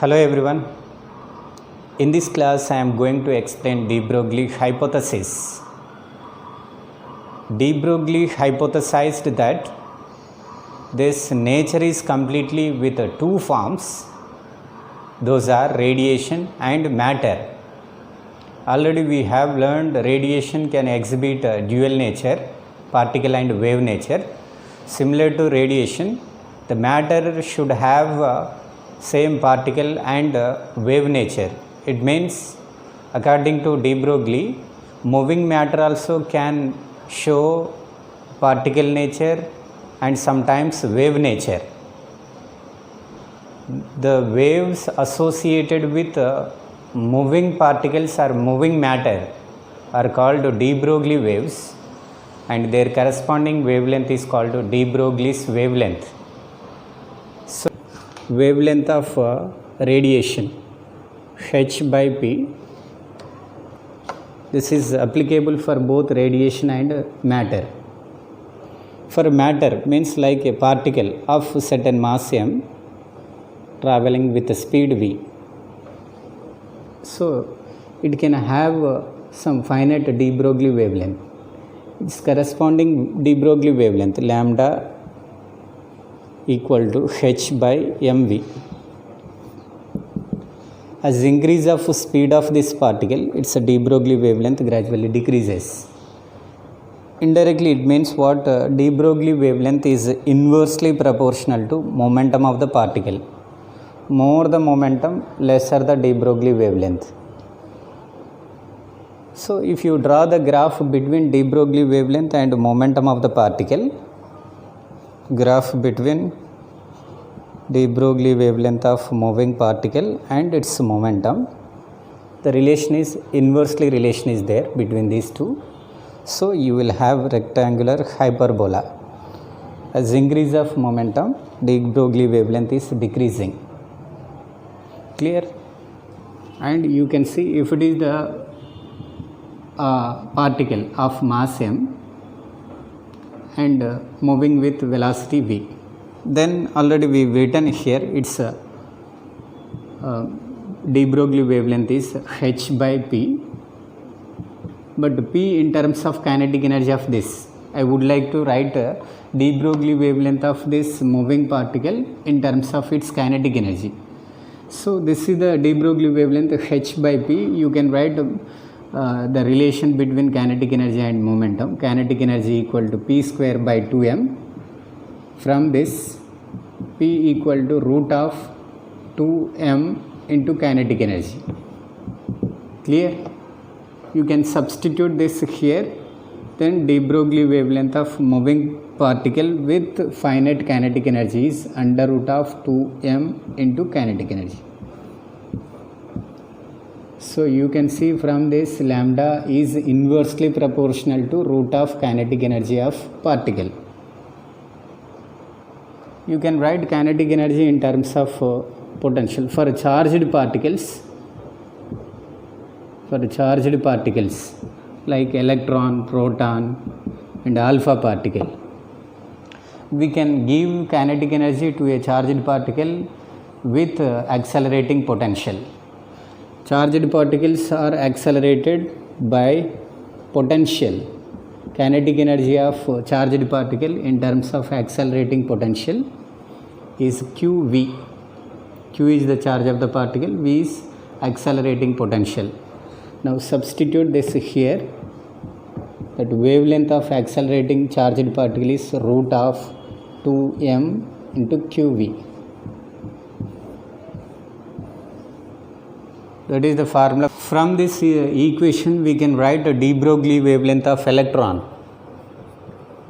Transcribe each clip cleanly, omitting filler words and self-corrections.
Hello everyone. In this class I am going to explain de Broglie hypothesis. De Broglie hypothesized that this nature is completely with two forms. Those are radiation and matter. Already we have learned radiation can exhibit a dual nature, particle and wave nature. Similar to radiation, the matter should have same particle and wave nature. It means, according to de Broglie, moving matter also can show particle nature and sometimes wave nature. The waves associated with moving particles or moving matter are called de Broglie waves, and their corresponding wavelength is called de Broglie's wavelength. So, wavelength of radiation h by p, this is applicable for both radiation and matter. For matter means like a particle of certain mass m traveling with speed v, so it can have some finite de Broglie wavelength. Its corresponding de Broglie wavelength lambda equal to h by mv. As increase of speed of this particle, its de Broglie wavelength gradually decreases. Indirectly it means what? De Broglie wavelength is inversely proportional to momentum of the particle. More the momentum, lesser the de Broglie wavelength. So if you draw the graph between de Broglie wavelength and momentum of the particle, graph between de Broglie wavelength of moving particle and its momentum, the relation is inversely relation is there between these two. So you will have rectangular hyperbola. As increase of momentum, de Broglie wavelength is decreasing. Clear? And you can see if it is the particle of mass m and moving with velocity v, then already we have written here its de Broglie wavelength is h by p, but p in terms of kinetic energy of this, I would like to write de Broglie wavelength of this moving particle in terms of its kinetic energy. So this is the de Broglie wavelength h by p. You can write the relation between kinetic energy and momentum. Kinetic energy equal to p square by 2m. From this, p equal to root of 2m into kinetic energy. Clear? You can substitute this here. Then de Broglie wavelength of moving particle with finite kinetic energy is under root of 2m into kinetic energy. So you can see from this lambda is inversely proportional to root of kinetic energy of particle. You can write kinetic energy in terms of potential for charged particles. For charged particles like electron, proton and alpha particle, we can give kinetic energy to a charged particle with accelerating potential. Charged particles are accelerated by potential. Kinetic energy of charged particle in terms of accelerating potential is qv. Q is the charge of the particle, v is accelerating potential. Now substitute this here, that wavelength of accelerating charged particle is root of 2m into qv. That is the formula. From this equation we can write a de Broglie wavelength of electron.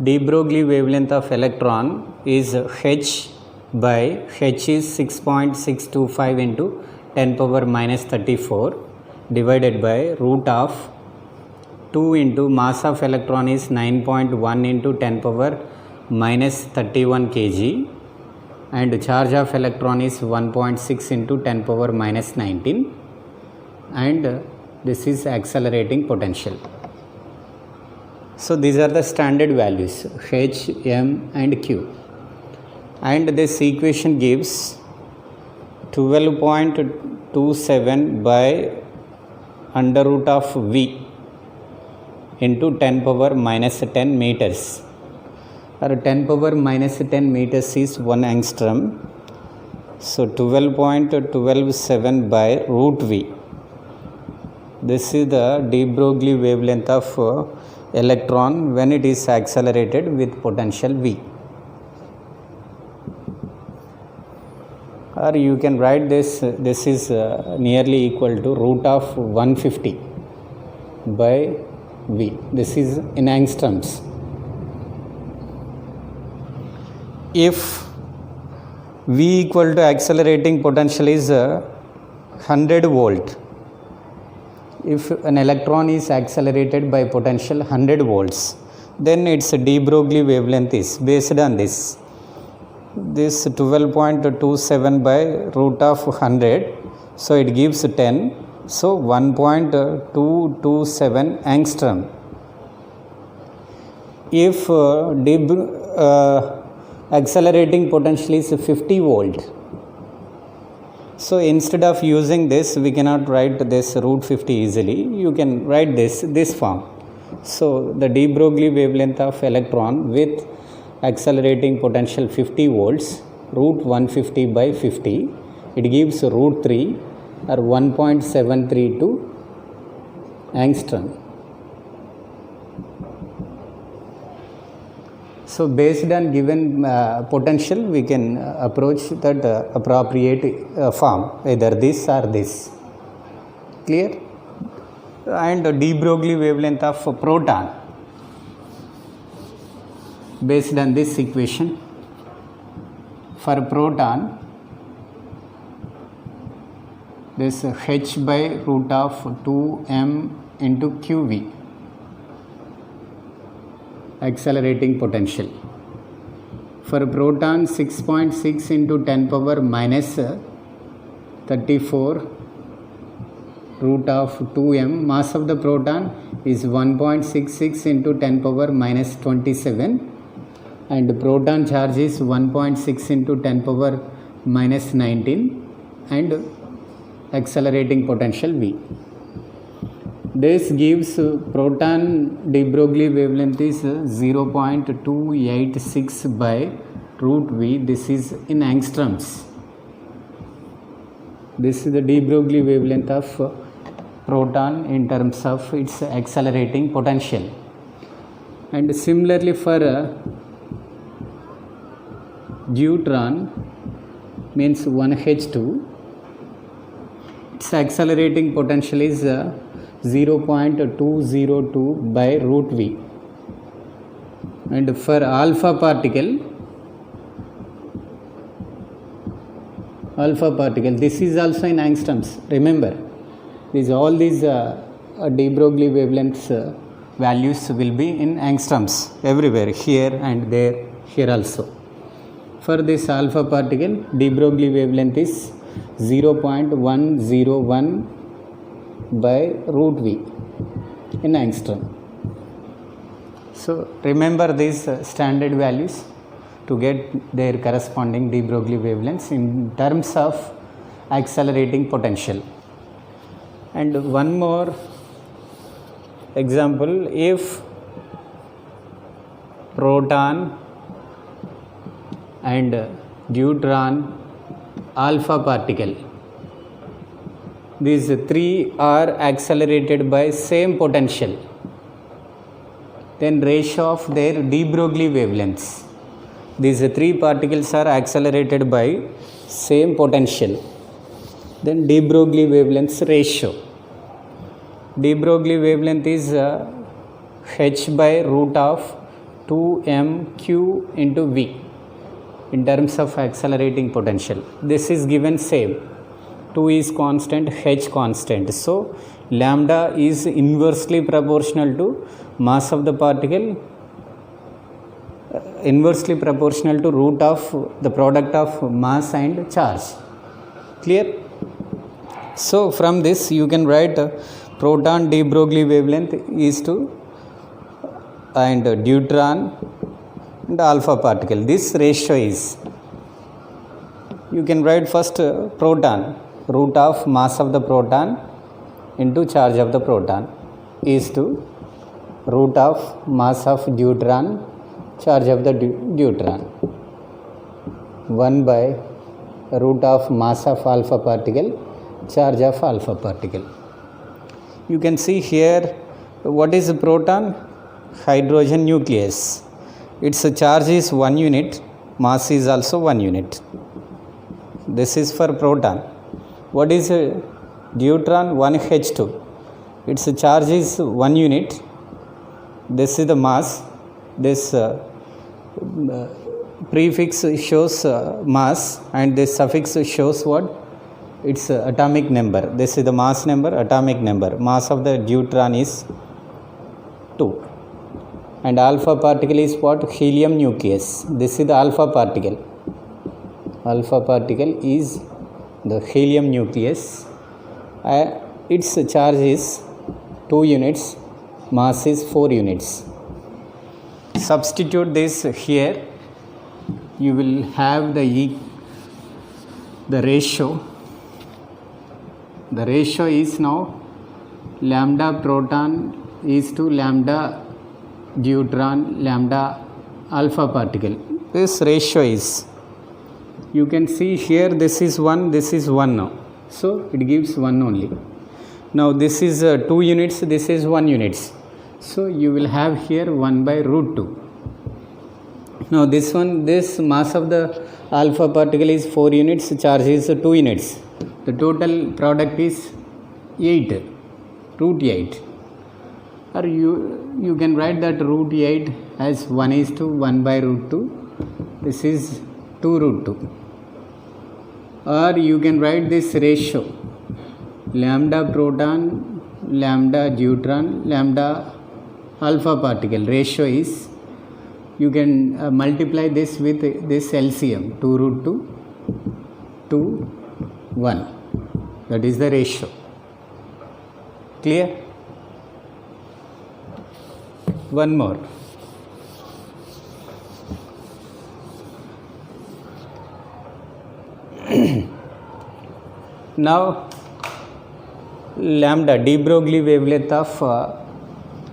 De Broglie wavelength of electron is h by h is 6.625 into 10 power minus 34 divided by root of 2 into mass of electron is 9.1 into 10 power minus 31 kg and charge of electron is 1.6 into 10 power minus 19, and this is accelerating potential. So these are the standard values h, m and q, and this equation gives 12.27 by under root of V into 10 power minus 10 meters, or 10 power minus 10 meters is 1 angstrom. So 12.127 by root V. This is the de Broglie wavelength of electron when it is accelerated with potential V. Or you can write this is nearly equal to root of 150 by V. This is in angstroms. If V equal to accelerating potential is 100 volt, if an electron is accelerated by potential 100 volts, then its de Broglie wavelength is based on this 12.27 by root of 100, so it gives 10, so 1.227 angstrom. If accelerating potential is 50 volt, so instead of using this, we cannot write this root 50 easily. You can write this form. So the de Broglie wavelength of electron with accelerating potential 50 volts, root 150 by 50, it gives root 3 or 1.732 angstrom. So based on given potential, we can approach that appropriate form, either this or this. Clear? And de Broglie wavelength of proton based on this equation. For proton, this h by root of 2m into qv, accelerating potential. For proton, 6.6 into 10 power minus 34 root of 2m. Mass of the proton is 1.66 into 10 power minus 27, and proton charge is 1.6 into 10 power minus 19, and accelerating potential V. This gives proton de Broglie wavelength is 0.286 by root V. This is in angstroms. This is the de Broglie wavelength of proton in terms of its accelerating potential. And similarly for deuteron, means 1h2, its accelerating potential is 0.202 by root V. And for alpha particle, this is also in angstroms. Remember, all these de Broglie wavelengths values will be in angstroms everywhere, here and there, here also. For this alpha particle, de Broglie wavelength is 0.101 by root V in angstrom. So remember these standard values to get their corresponding de Broglie wavelengths in terms of accelerating potential. And one more example, if proton and deuteron alpha particle, these three are accelerated by same potential, then ratio of their de Broglie wavelengths. These three particles are accelerated by same potential, then de Broglie wavelengths ratio. De Broglie wavelength is h by root of 2mq into v in terms of accelerating potential. This is given same. 2 is constant, h constant. So lambda is inversely proportional to mass of the particle, inversely proportional to root of the product of mass and charge. Clear? So from this you can write proton de Broglie wavelength is to and deuteron and alpha particle. This ratio is You can write first proton, root of mass of the proton into charge of the proton is to root of mass of deuteron, charge of the deuteron, 1 by root of mass of alpha particle, charge of alpha particle. You can see here what is a proton? Hydrogen nucleus. Its charge is 1 unit, mass is also 1 unit. This is for proton. What is a deuteron? 1H2. Its charge is 1 unit. This is the mass. This prefix shows mass and this suffix shows what? Its atomic number. This is the mass number, atomic number. Mass of the deuteron is 2. And alpha particle is what? Helium nucleus. This is the alpha particle. Alpha particle is the helium nucleus. Its charge is 2 units, mass is 4 units. Substitute this here. You will have the ratio. The ratio is now lambda proton is to lambda deuteron, lambda alpha particle. This ratio is, you can see here, this is 1, this is 1 now. So it gives 1 only. Now this is 2 units, this is 1 units. So you will have here 1 by root 2. Now this one, this mass of the alpha particle is 4 units, charge is 2 units. The total product is 8, root 8. Or you can write that root 8 as 1 is to 1 by root 2. This is 2 root 2. Or you can write this ratio, lambda proton, lambda deuteron, lambda alpha particle. Ratio is, you can multiply this with this LCM, 2 root 2 to 1. That is the ratio. Clear? One more. Now lambda, de Broglie wavelength of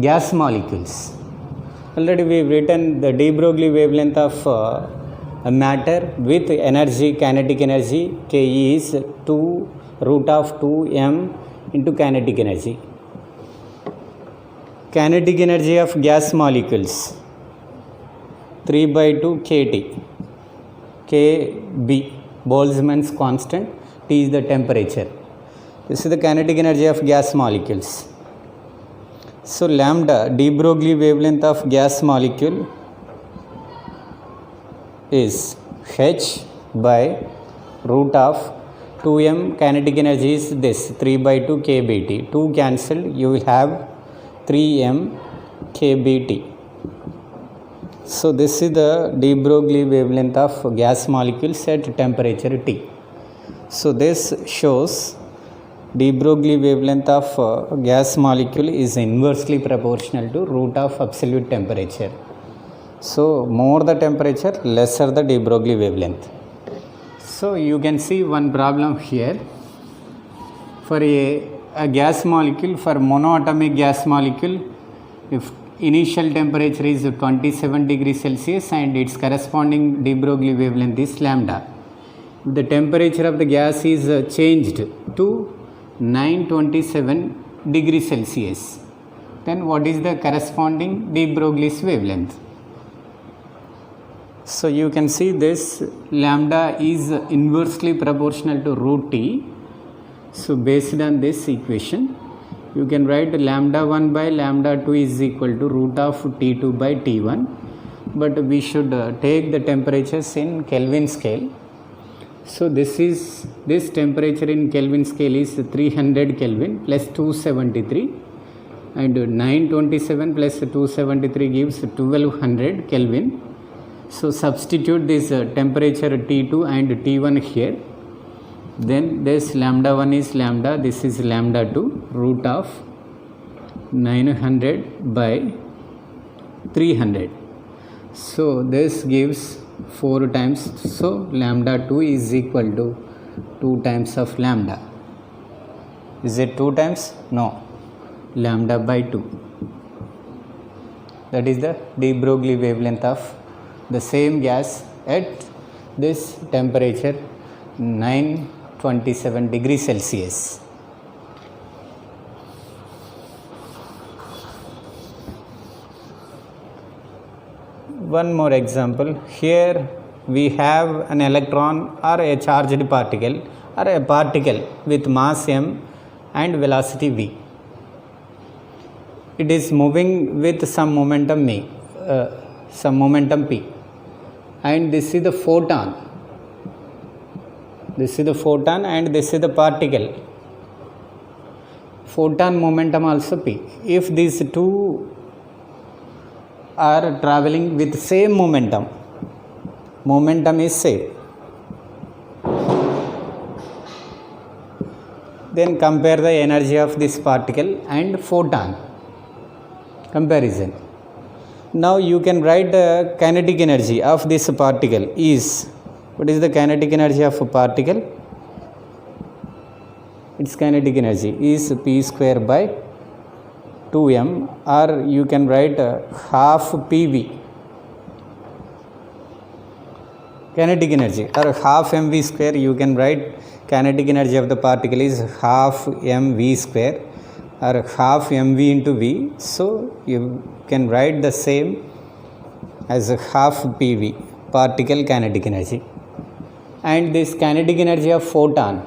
gas molecules. Already we have written the de Broglie wavelength of a matter with energy, kinetic energy, Ke is 2 root of 2m into kinetic energy. Kinetic energy of gas molecules 3 by 2 kT, Kb, Boltzmann's constant, T is the temperature. This is the kinetic energy of gas molecules. So lambda, de Broglie wavelength of gas molecule is h by root of 2m, kinetic energy is this 3 by 2 kBt. 2 cancelled, you will have 3m kBt. So this is the de Broglie wavelength of gas molecules at temperature T. So this shows de Broglie wavelength of gas molecule is inversely proportional to root of absolute temperature. So more the temperature, lesser the de Broglie wavelength. So you can see one problem here. For a gas molecule, for monoatomic gas molecule, if initial temperature is 27 degrees Celsius and its corresponding de Broglie wavelength is lambda. If the temperature of the gas is changed to 927 degrees Celsius, then what is the corresponding de Broglie's wavelength? So you can see this lambda is inversely proportional to root T. So based on this equation, you can write lambda 1 by lambda 2 is equal to root of T2 by T1. But we should take the temperatures in Kelvin scale. So this temperature in Kelvin scale is 300 Kelvin plus 273, and 927 plus 273 gives 1200 Kelvin. So substitute this temperature T2 and T1 here. Then this lambda 1 is lambda, this is lambda 2, root of 900 by 300. So this gives 4 times, so lambda 2 is equal to 2 times of lambda. Is it 2 times? No, lambda by 2. That is the de Broglie wavelength of the same gas at this temperature 927 degrees Celsius. One more example. Here we have an electron or a charged particle or a particle with mass m and velocity v. It is moving with some momentum p, and this is the photon. This is the photon and this is the particle. Photon momentum also p. If these two are traveling with same momentum is same, then compare the energy of this particle and photon comparison. Now you can write the kinetic energy of this particle is, what is the kinetic energy of a particle? Its kinetic energy is p square by 2m, or you can write half pv kinetic energy, or half mv square. You can write kinetic energy of the particle is half mv square or half mv into v, so you can write the same as half pv particle kinetic energy. And this kinetic energy of photon,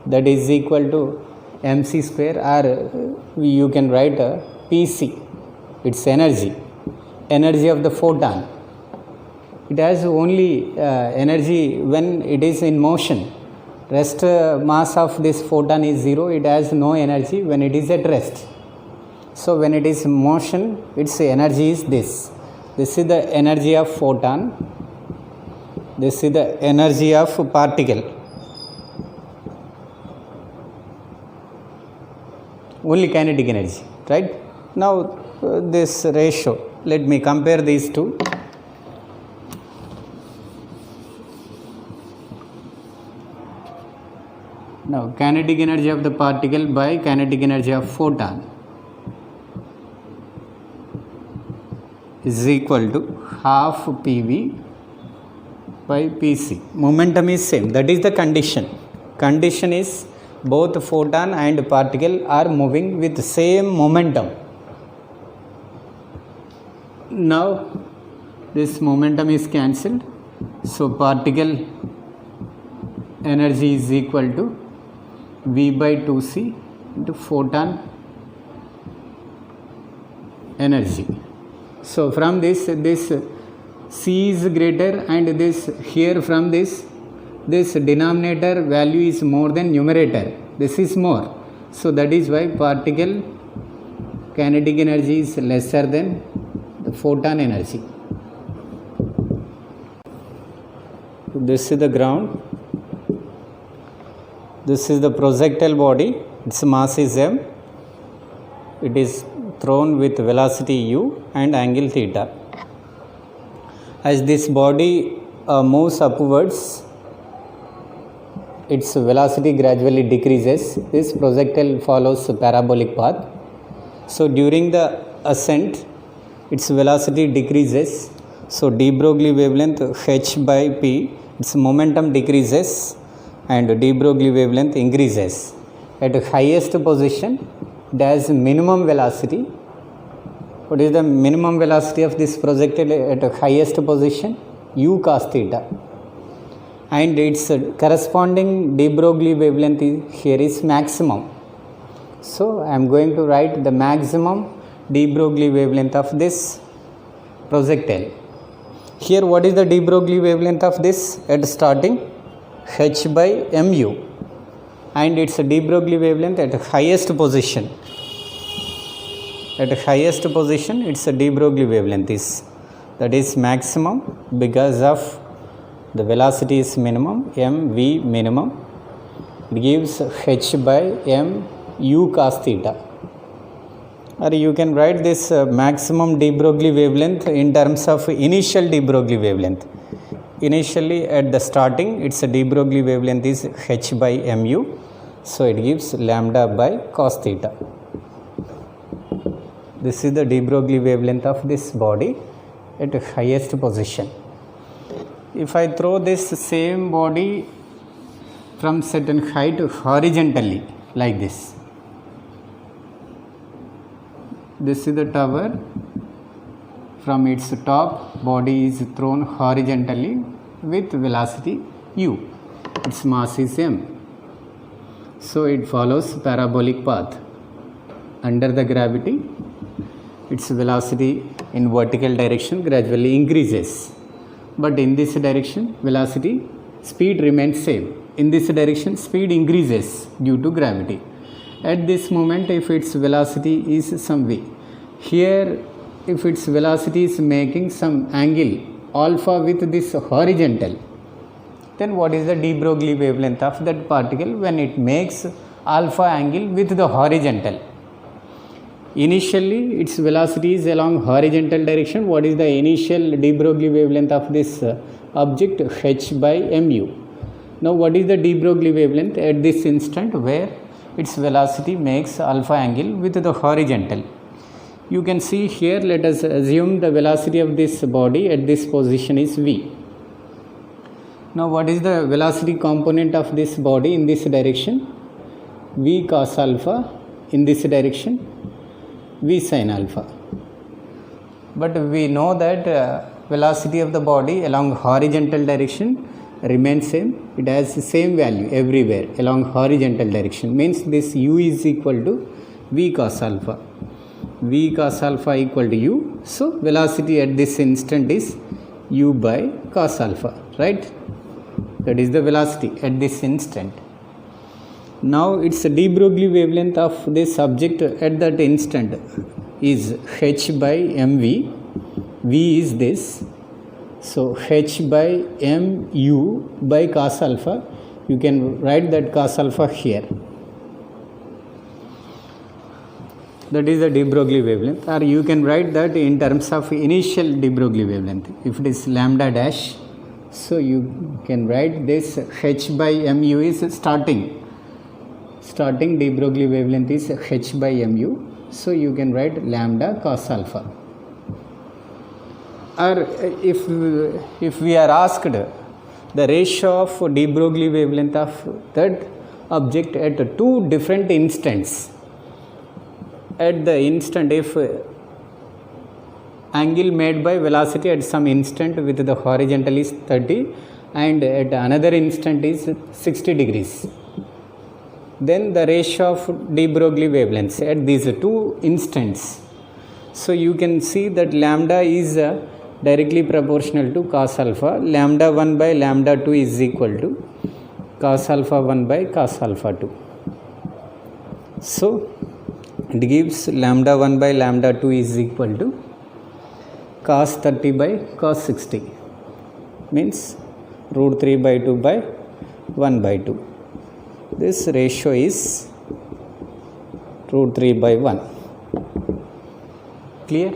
that is equal to mc square, or you can write pc, its energy of the photon. It has only energy when it is in motion. Rest mass of this photon is 0. It has no energy when it is at rest. So when it is in motion, its energy is this. This is the energy of photon. This is the energy of particle. Only kinetic energy, right? Now this ratio, let me compare these two. Now kinetic energy of the particle by kinetic energy of photon is equal to half pv by pc. Momentum is same, that is the condition. Condition is both photon and particle are moving with same momentum. Now this momentum is cancelled, so particle energy is equal to v by 2c into photon energy. So from this c is greater, and this here from this denominator value is more than numerator. This is more, so that is why particle kinetic energy is lesser than the photon energy. This is the ground. This is the projectile body. Its mass is m. It is thrown with velocity u and angle theta. As this body moves upwards, its velocity gradually decreases. This projectile follows a parabolic path. So during the ascent, its velocity decreases. So de Broglie wavelength h by p, its momentum decreases and de Broglie wavelength increases. At highest position, it has minimum velocity. What is the minimum velocity of this projectile at highest position? U cos theta. And its corresponding de Broglie wavelength here is maximum. So I am going to write the maximum de Broglie wavelength of this projectile. Here what is the de Broglie wavelength of this at starting? H by mu, and its de Broglie wavelength at highest position. At highest position, its de Broglie wavelength is, that is maximum, because of the velocity is minimum, mv minimum. It gives h by m u cos theta. or you can write this maximum de Broglie wavelength in terms of initial de Broglie wavelength. Initially at the starting, its de Broglie wavelength is h by mu, so it gives lambda by cos theta. This is the de Broglie wavelength of this body at highest position. If I throw this same body from certain height horizontally like this, this is the tower. From its top, body is thrown horizontally with velocity u. Its mass is m. So it follows parabolic path. Under the gravity, its velocity in vertical direction gradually increases. But in this direction, velocity, speed remains same. In this direction, speed increases due to gravity. At this moment, if its velocity is some v, here if its velocity is making some angle alpha with this horizontal, then what is the de Broglie wavelength of that particle when it makes alpha angle with the horizontal? Initially its velocity is along horizontal direction. What is the initial de Broglie wavelength of this object? h by mu. Now what is the de Broglie wavelength at this instant where its velocity makes alpha angle with the horizontal? You can see here, let us assume the velocity of this body at this position is v. Now what is the velocity component of this body in this direction? v cos alpha. In this direction, v sin alpha. But we know that velocity of the body along horizontal direction remains same. It has the same value everywhere along horizontal direction. Means this u is equal to v cos alpha. v cos alpha equal to u. So velocity at this instant is u by cos alpha, right? That is the velocity at this instant. Now its de Broglie wavelength of this object at that instant is h by mv. v is this. So h by mu by cos alpha. You can write that cos alpha here. That is the de Broglie wavelength, or you can write that in terms of initial de Broglie wavelength. If it is lambda dash, so you can write this h by mu is starting de Broglie wavelength is h by mu. So you can write lambda cos alpha. Or if we are asked the ratio of de Broglie wavelength of that object at two different instants. At the instant, if angle made by velocity at some instant with the horizontal is 30 and at another instant is 60 degrees, then the ratio of de Broglie wavelengths at these two instants. So you can see that lambda is directly proportional to cos alpha. Lambda 1 by lambda 2 is equal to cos alpha 1 by cos alpha 2. So it gives lambda 1 by lambda 2 is equal to cos 30 by cos 60, means root 3 by 2 by 1 by 2. This ratio is root 3 by 1. Clear?